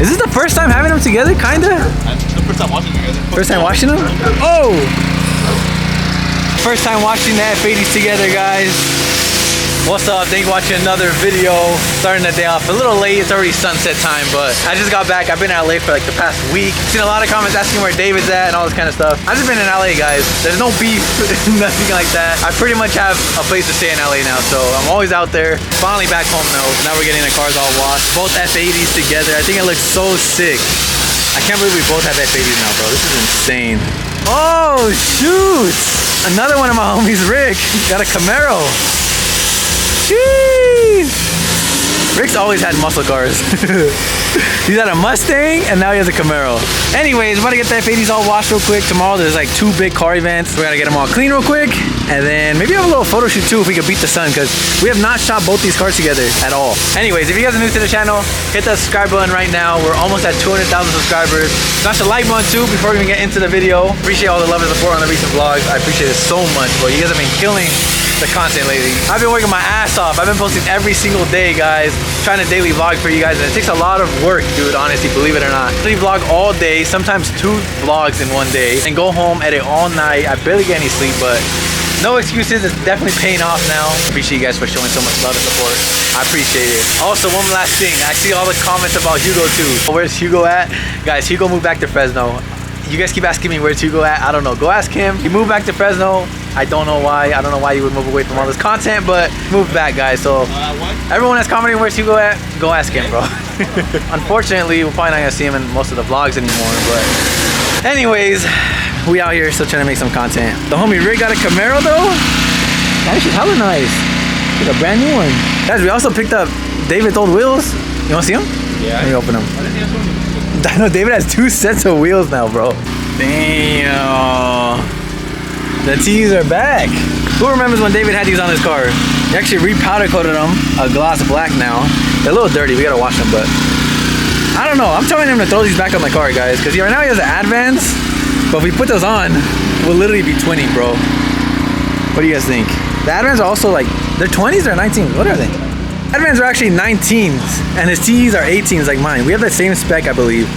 Is this the first time having them together? Kinda? It's the first time watching them together. First time watching them? Oh! First time watching the F80s together, guys. What's up? Thanks for watching another video. Starting the day off a little late. It's already sunset time, but I just got back. I've been in LA for like the past week. Seen a lot of comments asking where David's at and all this kind of stuff. I've just been in LA, guys. There's no beef, nothing like that. I pretty much have a place to stay in LA now, so I'm always out there. Finally back home though. Now we're getting the cars all washed. Both F80s together. I think it looks so sick. I can't believe we both have F80s now, bro. This is insane. Oh, shoot. Another one of my homies, Rick, got a Camaro. Jeez. Rick's always had muscle cars. He's had a Mustang and now he has a Camaro. Anyways, we're about to get the F80s all washed real quick. Tomorrow there's like 2 big car events. We're gonna get them all clean real quick. And then maybe have a little photo shoot too if we could beat the sun, because we have not shot both these cars together at all. Anyways, if you guys are new to the channel, hit that subscribe button right now. We're almost at 200,000 subscribers. Smash the like button too before we even get into the video. Appreciate all the love and support on the recent vlogs. I appreciate it so much, bro. You guys have been killing the content lately. I've been working my ass off. I've been posting every single day, guys, trying to daily vlog for you guys, and it takes a lot of work, dude, honestly, believe it or not. I vlog all day, sometimes 2 vlogs in one day, and go home, edit all night. I barely get any sleep, but no excuses. It's definitely paying off now. Appreciate you guys for showing so much love and support. I appreciate it. Also, one last thing. I see all the comments about Hugo too. Where's Hugo at? Guys, Hugo moved back to Fresno. You guys keep asking me where's Hugo at. I don't know. Go ask him. He moved back to Fresno. I don't know why. I don't know why you would move away from all this content, but move back, guys. So everyone that's commenting where's Hugo at, go ask him, bro. Unfortunately, we're probably not gonna see him in most of the vlogs anymore, but anyways, we out here still trying to make some content. The homie Rick got a Camaro though. That shit's hella nice. It's a brand new one. Guys, we also picked up David's old wheels. You wanna see them? Yeah. Let me open them. I know David has 2 sets of wheels now, bro. Damn. The T's are back. Who remembers when David had these on his car? He actually re-powder coated them a gloss black now. They're a little dirty. We gotta wash them, but I don't know. I'm telling him to throw these back on the car, guys, because right now he has an Advance. But if we put those on, we'll literally be twinning, bro. What do you guys think? The Advance are also like, they're 20s or 19s? What are they? Advance are actually 19s, and his TEs are 18s like mine. We have the same spec, I believe.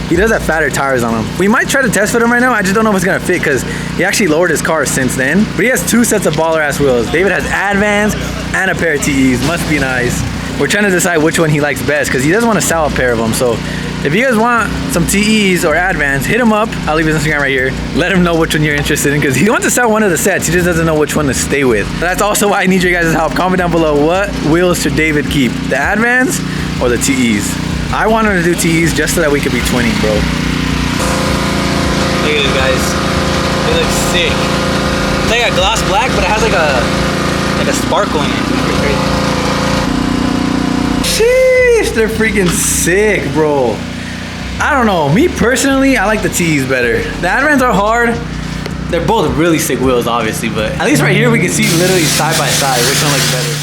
He does have fatter tires on him. We might try to test fit him right now. I just don't know if it's gonna fit because he actually lowered his car since then. But he has 2 sets of baller ass wheels. David has Advance and a pair of TEs. Must be nice. We're trying to decide which one he likes best because he doesn't want to sell a pair of them. So if you guys want some TEs or Advance, hit him up. I'll leave his Instagram right here. Let him know which one you're interested in because he wants to sell one of the sets. He just doesn't know which one to stay with. That's also why I need your guys' help. Comment down below, what wheels should David keep? The Advance or the TEs? I want him to do TEs just so that we could be twinning, bro. Look at it, guys. It looks sick. It's like a gloss black, but it has like a sparkle in it. Sheesh, they're freaking sick, bro. I don't know. Me personally, I like the TEs better. The Advance are hard. They're both really sick wheels, obviously, but at least right here we can see literally side by side which one looks better.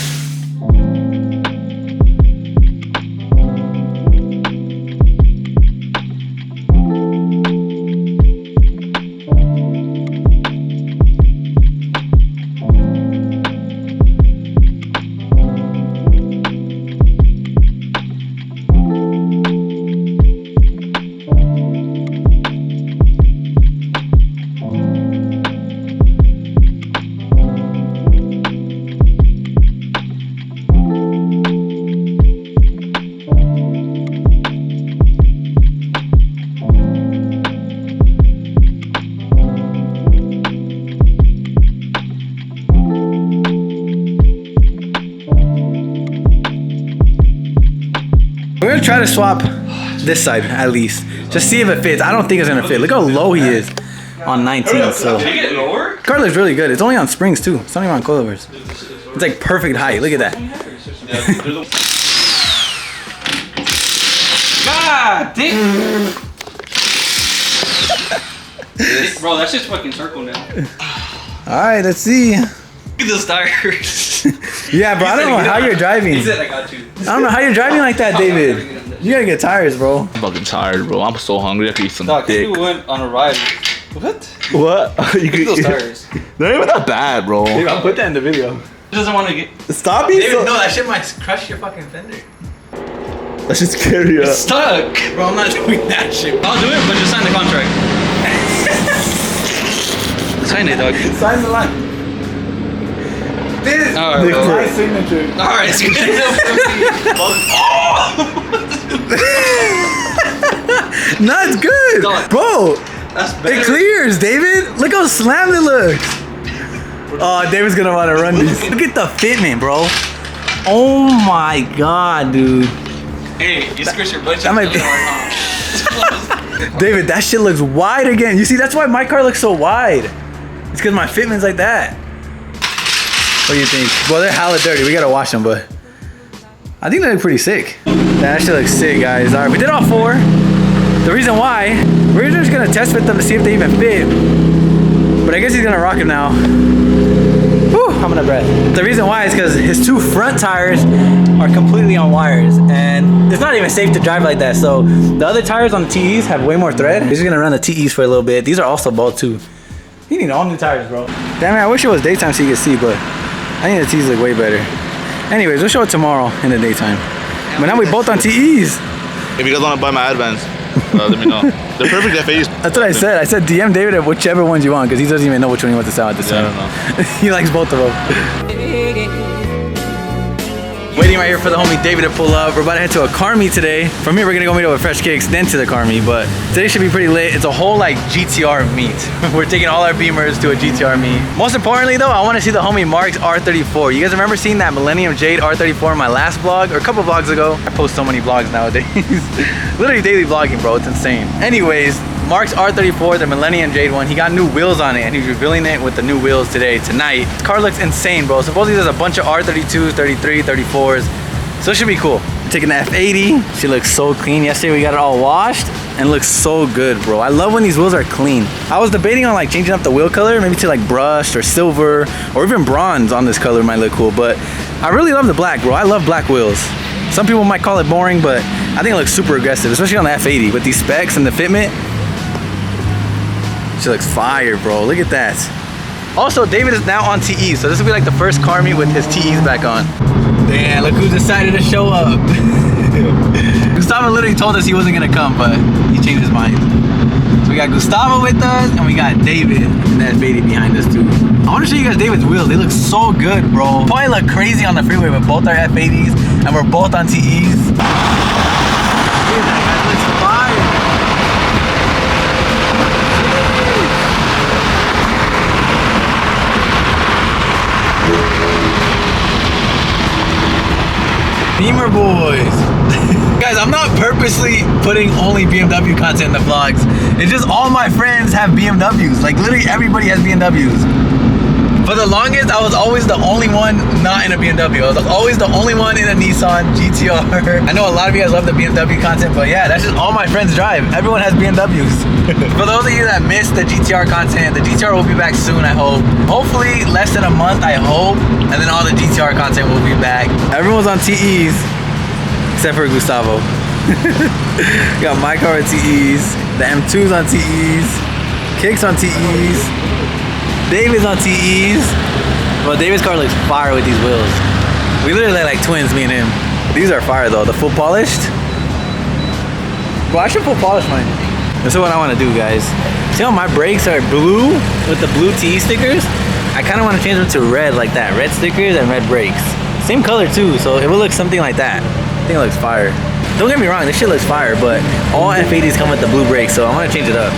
We're gonna try to swap this side at least. Just see if it fits. I don't think it's gonna fit. Look how low he is on 19. So did you get lower? car looks really good. It's only on springs too. It's not even on coilovers. It's like perfect height. Look at that. God damn. Bro, that's just fucking circle now. Alright, let's see. Look at those tires. Yeah, bro, I don't know how you're driving. He said I got you. I don't know how you're driving like that, David. You gotta get tires, bro. I'm fucking tired, bro. I'm so hungry. I could eat some Dog, dick. we went on a ride. What? What? Look at those tires. They're not even that bad, bro. Dude, I'll put that in the video. He doesn't want to get... Stop you. David, no, that shit might crush your fucking fender. Let's just carry up. Stuck. Bro, I'm not doing that shit. I'll do it, but just sign the contract. Sign it, dog. Sign the line. This Alright, is my signature. Alright, it's good. No, it's good. Dog. Bro, That's better. it clears, David. Look how slammed it looks. Oh, David's gonna want to run these. Look at the fitment, bro. Oh my god, dude. Hey, you squish your butt cheeks. That might be- David, that shit looks wide again. You see, that's why my car looks so wide. It's because my fitment's like that. What do you think? Well, they're hella dirty. We gotta wash them, but I think they look pretty sick. That shit looks sick, guys. All right, we did all 4. The reason why, we're just gonna test fit them to see if they even fit. But I guess he's gonna rock them now. Whew, I'm out of breath. The reason why is because his 2 front tires are completely on wires, and it's not even safe to drive like that. So the other tires on the TEs have way more thread. We're just gonna run the TEs for a little bit. These are also bald too. You need all new tires, bro. Damn it, I wish it was daytime so you could see, but I think the TEs look way better. Anyways, we'll show it tomorrow in the daytime. But now we both on TEs. If you guys want to buy my Advance, let me know. They're perfect F80s. That's what I said. I said DM David at whichever ones you want, because he doesn't even know which one he wants to sell at this Yeah, I time. don't know. He likes both of them. Waiting right here for the homie David to pull up. We're about to head to a car meet today. From here, we're gonna go meet up with Fresh Kicks, then to the car meet. But today should be pretty lit. It's a whole like GTR meet. We're taking all our Beamers to a GTR meet. Most importantly though, I wanna see the homie Mark's R34. You guys remember seeing that Millennium Jade R34 in my last vlog, or a couple vlogs ago? I post so many vlogs nowadays. Literally daily vlogging, bro, it's insane. Anyways, Mark's R34, the Millennium Jade one, he got new wheels on it, and he's revealing it with the new wheels tonight. This car looks insane, bro. Supposedly there's a bunch of R32s, 33, 34s. So it should be cool. I'm taking the F80. She looks so clean. Yesterday we got it all washed and looks so good, bro. I love when these wheels are clean. I was debating on like changing up the wheel color, maybe to like brushed or silver or even bronze on this color might look cool, but I really love the black, bro. I love black wheels. Some people might call it boring, but I think it looks super aggressive, especially on the F80 with these specs and the fitment. She looks fire, bro. Look at that. Also, David is now on TE, so this will be like the first car meet with his TEs back on. Damn, look who decided to show up. Gustavo literally told us he wasn't gonna come, but he changed his mind. So we got Gustavo with us, and we got David and that F80 behind us too. I wanna show you guys David's wheels. They look so good, bro. Probably look crazy on the freeway with both our F80s, and we're both on TEs. Look at that, guys, looks fire. Beamer boys. Guys, I'm not purposely putting only BMW content in the vlogs. It's just all my friends have BMWs. Like literally everybody has BMWs. For the longest, I was always the only one not in a BMW. I was always the only one in a Nissan GTR. I know a lot of you guys love the BMW content, but yeah, that's just all my friends drive. Everyone has BMWs. For those of you that missed the GTR content, the GTR will be back soon, I hope. Hopefully less than a month, I hope. And then all the GTR content will be back. Everyone's on TEs, except for Gustavo. Got my car on TEs, the M2's on TEs, Kicks on TEs, David's on TEs. Well, David's car looks fire with these wheels. We literally look like twins, me and him. These are fire though, the full polished. Well, I should full polish mine. This is what I want to do, guys. See how my brakes are blue with the blue TE stickers? I kind of want to change them to red like that. Red stickers and red brakes. Same color too, so it will look something like that. I think it looks fire. Don't get me wrong, this shit looks fire, but all F80s come with the blue brakes, so I want to change it up.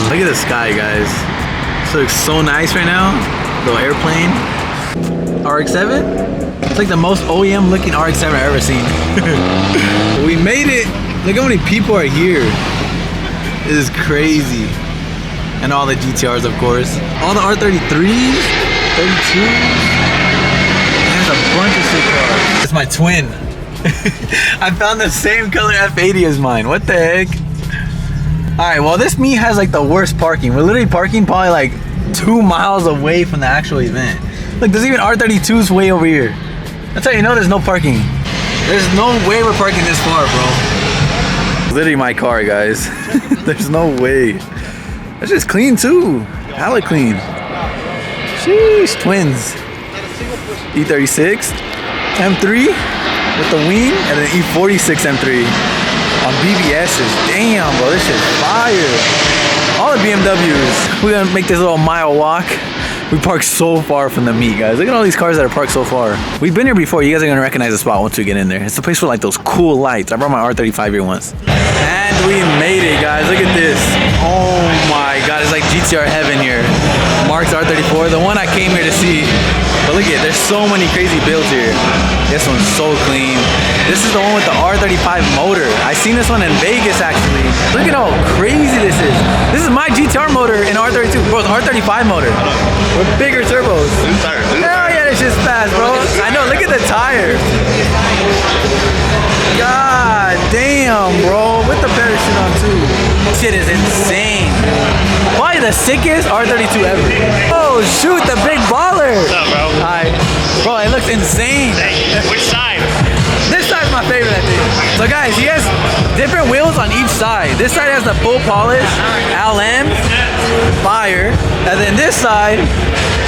Look at the sky, guys. This looks so nice right now. Little airplane. RX-7? It's like the most OEM looking RX-7 I've ever seen. We made it. Look how many people are here. This is crazy. And all the GTRs, of course. All the R33s, 32s. There's a bunch of sick cars. It's my twin. I found the same color F80 as mine. What the heck? Alright, well this meet has like the worst parking. We're literally parking probably like 2 miles away from the actual event. Look, there's even R32s way over here. That's how you know there's no parking. There's no way we're parking this far, bro. Literally my car, guys. There's no way. That's just clean too. Hella clean. Sheesh, twins. E36, M3 with the wing, and then E46 M3 on BBS's. Damn, bro, this shit's fire. All the BMWs. We're gonna make this little mile walk. We parked so far from the meet, guys. Look at all these cars that are parked so far. We've been here before. You guys are gonna recognize the spot once we get in there. It's the place with like those cool lights. I brought my R35 here once. And we made it, guys. Look at this. Oh my God, it's like GTR heaven here. Mark's R34, the one I came here to see. But look at it, there's so many crazy builds here. This one's so clean. This is the one with the R35 motor. I seen this one in Vegas, actually. Look at how crazy this is. This is my GTR motor in R32. Bro, it's R35 motor. With bigger turbos. Hell yeah, this shit's fast, bro. I know, look at the tire. God damn, bro. With the parachute on too. This shit is insane. Probably the sickest R32 ever. Oh shoot, the big baller. What's up, bro? Hi. Bro, it looks insane. Which side? This side's my favorite, I think. So guys, he has different wheels on each side. This side has the full polish, LM, fire, and then this side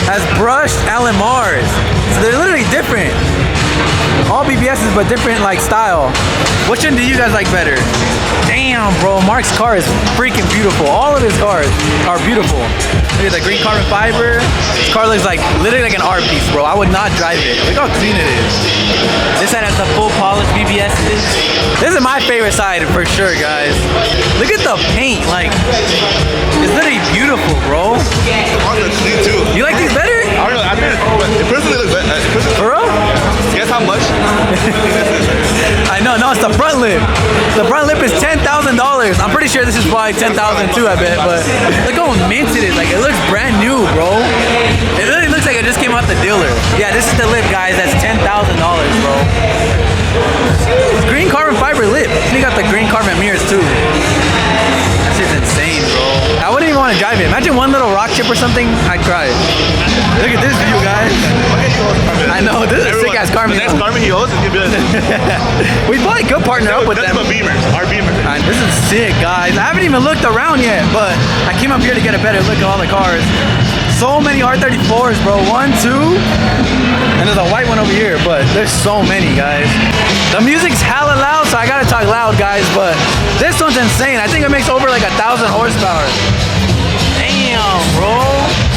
has brushed LMRs. So they're literally different. All BBS's, but different like style. Which one do you guys like better? Damn, bro, Mark's car is freaking beautiful. All of his cars are beautiful. Look at the green carbon fiber. This car looks like literally like an art piece, bro. I would not drive it. Look how clean it is. This side has the full polished BBS's. This is my favorite side for sure, guys. Look at the paint, like it's literally beautiful, bro. You like these better? I don't know. I think it personally looks better. For real? Guess how much? I know, no, it's the front lip. The front lip is $10,000. I'm pretty sure this is probably $10,000 too, I bet, but look how mint it is. Like, it looks brand new, bro. It literally looks like it just came out the dealer. Yeah, this is the lip, guys. That's $10,000, bro. It's green carbon fiber lip. And you got the green carbon mirrors too. That shit's insane, bro. I wouldn't even want to drive it. Imagine one little rock chip or something, I'd cry. Look at this view, guys. I know, this is a sick ass car. The next Carmen he owns is gonna be like We probably could partner up with them. Beamers, our Beamers. This is sick, guys. I haven't even looked around yet, but I came up here to get a better look at all the cars. So many R34s, bro. 1, 2, and there's a white one over here, but there's so many, guys. The music's hella loud, so I gotta talk loud, guys, but this one's insane. I think it makes over like 1,000 horsepower. Damn, bro.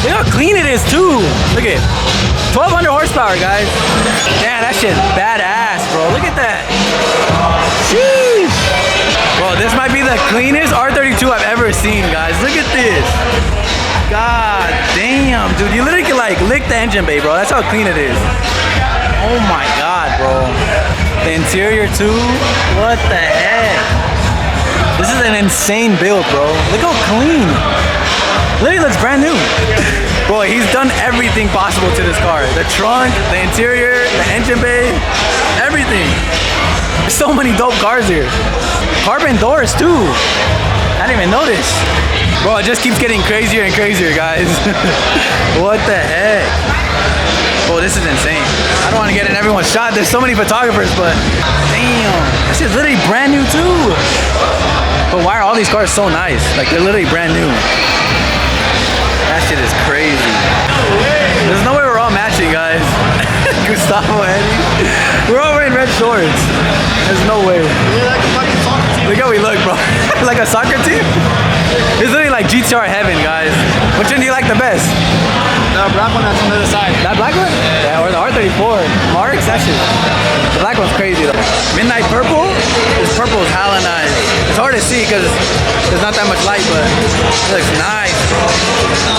Look how clean it is, too. Look at it. 1,200 horsepower, guys. Damn, that shit's badass, bro. Look at that. Sheesh. Bro, this might be the cleanest R32 I've ever seen, guys. Look at this. God damn, dude. You literally can like lick the engine bay, bro. That's how clean it is. Oh my God, bro. The interior too. What the heck? This is an insane build, bro. Look how clean. Literally looks brand new. Bro, he's done everything possible to this car. The trunk, the interior, the engine bay, everything. There's so many dope cars here. Carbon doors too. I didn't even notice. Bro, it just keeps getting crazier and crazier, guys. What the heck? Bro, this is insane. I don't want to get in everyone's shot. There's so many photographers, but damn. This is literally brand new too. But why are all these cars so nice? Like, they're literally brand new. That shit is crazy. There's no way we're all matching, guys. Gustavo, Eddie. We're all wearing red shorts. There's no way. Look how we look, bro. Like a soccer team? It's literally like GTR heaven, guys. Which one do you like the best? The black one that's on the other side. That black one? Yeah, or the R34. Marks, that shit. The black one's crazy though. Midnight purple? This purple is hella nice. It's hard to see because there's not that much light, but it looks nice, bro.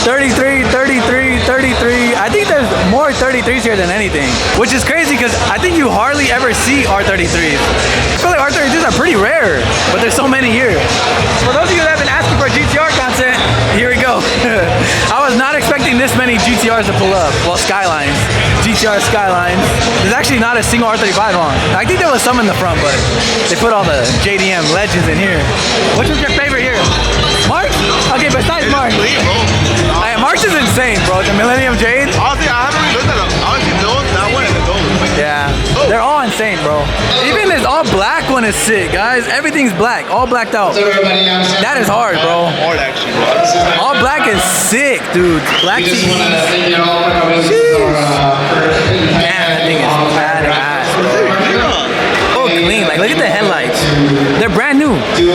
33, 33, 33. I think there's more 33s here than anything, which is crazy because I think you hardly ever see R33s. I feel like R32s are pretty rare, but there's so many here. For those of you that have been asking for GTR content, here we go. I was not expecting this many GTRs to pull up. Well, Skylines. GTR Skylines. There's actually not a single R35 on. I think there was some in the front, but they put all the JDM legends in here. Which was your favorite here? Mark? Okay, besides Mark. Mark's is insane, bro. The Millennium Jade. Honestly, I haven't really looked at them. Honestly, those, that one, and those. Yeah, they're all insane, bro. Even this all black one is sick, guys. Everything's black, all blacked out. That is hard, bro. Hard, actually. All black is sick, dude. Black tee. Man, that thing is badass, bro. Oh, clean. Like, look at the headlights. They're brand new. He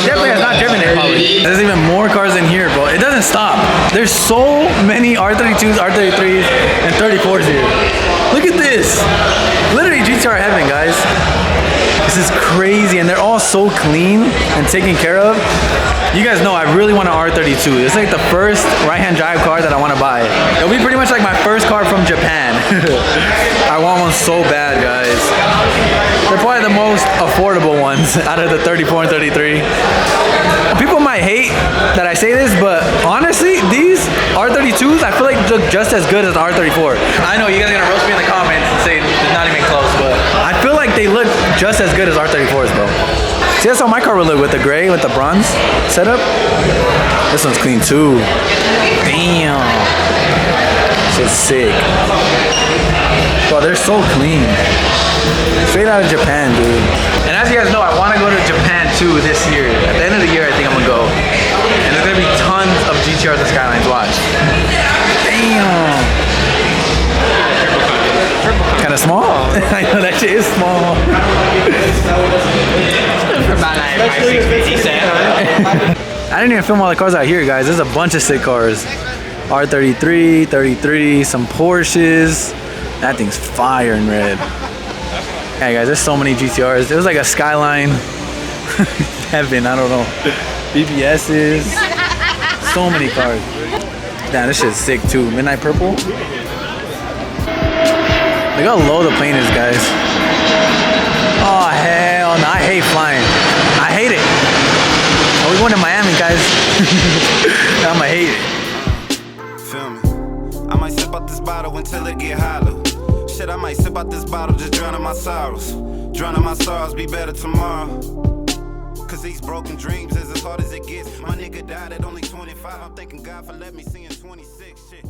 definitely has not driven it, probably. There's even more cars in here, bro. It doesn't stop. There's so many R32s, R33s, and 34s here. Look at this. Literally GTR heaven, guys. This is crazy, and they're all so clean and taken care of. You guys know I really want an R32. It's like the first right-hand drive car that I want to buy. It'll be pretty much like my first car from Japan. I want one so bad, guys. They're probably the most affordable ones out of the 34 and 33. People might hate that I say this, but honestly, these R32s, I feel like look just as good as the R34. I know you guys are gonna roast me in the comments and say it's not even close, but I feel like they look just as good as R34s, bro. See, that's how my car would look with the gray, with the bronze setup. This one's clean too. Damn. Shit's sick. Bro, they're so clean. Straight out of Japan, dude. And as you guys know, I want to go to Japan too this year. At the end of the year, I think I'm gonna go. And there's gonna be tons of GTRs and Skylines. Watch. Damn. Kind of small. I know that shit is small. I didn't even film all the cars out here, guys. There's a bunch of sick cars. R33, 33, some Porsches. That thing's fire in red. Yeah, guys, there's so many GTRs. It was like a Skyline heaven, I don't know. BBS's. So many cars. Damn, this shit's sick too. Midnight Purple. Look how low the plane is, guys. Oh, hell no. I hate flying. I hate it. Oh, we're going to Miami, guys. I'ma hate it. Feel me? I might sip out this bottle until it get hollow. Shit, I might sip out this bottle, just drowning my sorrows. Drowning my sorrows, be better tomorrow. Cause these broken dreams is as hard as it gets. My nigga died at only 25. I'm thanking God for letting me see in 26. Shit.